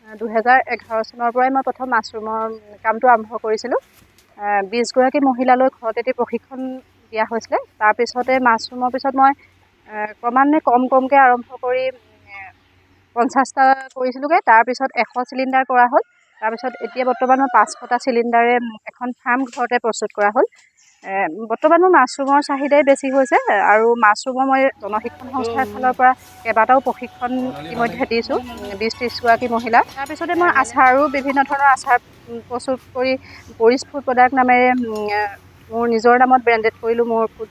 2011 চনৰ পৰাই মই প্ৰথম মাছৰুমৰ কামটো আৰম্ভ কৰিছিলোঁ। 20 গৰাকী মহিলালৈ ঘৰত এটি প্ৰশিক্ষণ দিয়া হৈছিলে। তাৰপিছতে মাছৰুমৰ পিছত মই ক্ৰমান্বয়ে কমকৈ আৰম্ভ কৰি 50টা কৰিছিলোঁগৈ। তাৰপিছত 100 চিলিণ্ডাৰ কৰা হ'ল। তাৰপিছত এতিয়া বৰ্তমান মই 500টা চিলিণ্ডাৰে এখন ফাৰ্ম ঘৰতে প্ৰস্তুত কৰা হ'ল। বৰ্তমান মোৰ মাছৰুমৰ চাহিদাই বেছি হৈছে আৰু মাছৰুমৰ মই জনশিক্ষণ সংস্থাৰ ফালৰ পৰা কেইবাটাও প্ৰশিক্ষণ ইতিমধ্যে দিছোঁ 20-30 গৰাকী মহিলা। তাৰপিছতে মই আচাৰো বিভিন্ন ধৰণৰ আচাৰ প্ৰস্তুত কৰি পৰিছ ফুড প্ৰডাক্ট নামেৰে মোৰ নিজৰ নামত ব্ৰেণ্ডেড কৰিলোঁ। মোৰ ফুড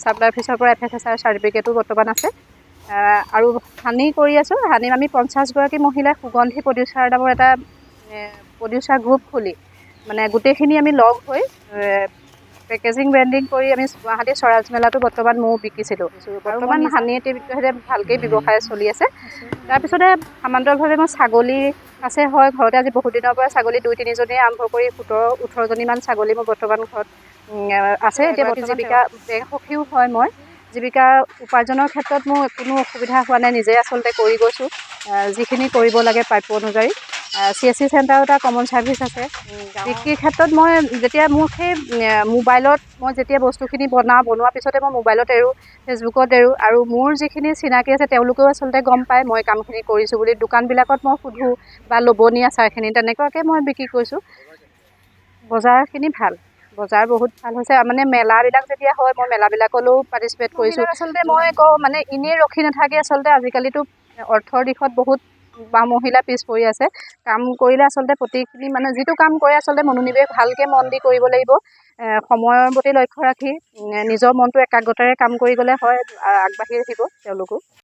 ছাপ্লাই অফিচৰ পৰা FSSAI চাৰ্টিফিকেটো বৰ্তমান আছে। আৰু হানি কৰি আছোঁ। হানি আমি 50 গৰাকী মহিলাই সুগন্ধি প্ৰডিউচাৰ নামৰ এটা প্ৰডিউচাৰ গ্ৰুপ খুলি মানে গোটেইখিনি আমি লগ হৈ পেকেজিং ব্ৰেণ্ডিং কৰি আমি গুৱাহাটী স্বৰাজ মেলাটো বৰ্তমান ময়ো বিকিছিলোঁ। বৰ্তমান হানি এটিভিতে ভালকৈ ব্যৱসায় চলি আছে। তাৰপিছতে সমান্তৰালভাৱে মই ছাগলী আছে হয় ঘৰতে আজি বহুত দিনৰ পৰা ছাগলী 2-3জনী আৰম্ভ কৰি 17-18জনীমান ছাগলী মোৰ বৰ্তমান ঘৰত আছে। এতিয়া বৰ্তমান জীৱিকা সখীও হয়। মই জীৱিকা উপাৰ্জনৰ ক্ষেত্ৰত মোৰ কোনো অসুবিধা হোৱা নাই। নিজে আচলতে কৰি গৈছোঁ যিখিনি কৰিব লাগে প্ৰাপ্য অনুযায়ী। CSC চেণ্টাৰৰ এটা কমন ছাৰ্ভিচ আছে। বিক্ৰীৰ ক্ষেত্ৰত মই যেতিয়া মোৰ সেই মোবাইলত মই যেতিয়া বস্তুখিনি বনোৱাৰ পিছতে মই মোবাইলত এৰোঁ, ফেচবুকত এৰোঁ আৰু মোৰ যিখিনি চিনাকি আছে তেওঁলোকেও আচলতে গম পায় মই কামখিনি কৰিছোঁ বুলি। দোকানবিলাকত মই সোধোঁ বা ল'বনি আচাৰখিনি তেনেকুৱাকৈ মই বিক্ৰী কৰিছোঁ। বজাৰখিনি ভাল, বজাৰ বহুত ভাল হৈছে। মানে মেলাবিলাক যেতিয়া হয় মই মেলাবিলাকলৈও পাৰ্টিচিপেট কৰিছোঁ। আচলতে মই কওঁ মানে এনেই ৰখি নাথাকে। আচলতে আজিকালিতো অৰ্থৰ দিশত বহুত বা মহিলা পিছ পৰি আছে। কাম কৰিলে আচলতে প্ৰতিখিনি মানে যিটো কাম কৰে আচলতে মনোনিৱেশ ভালকৈ মন দি কৰিব লাগিব। সময়ৰ প্ৰতি লক্ষ্য ৰাখি নিজৰ মনটো একাগ্ৰতাৰে কাম কৰি গ'লে হয় আগবাঢ়ি আহিব তেওঁলোকো।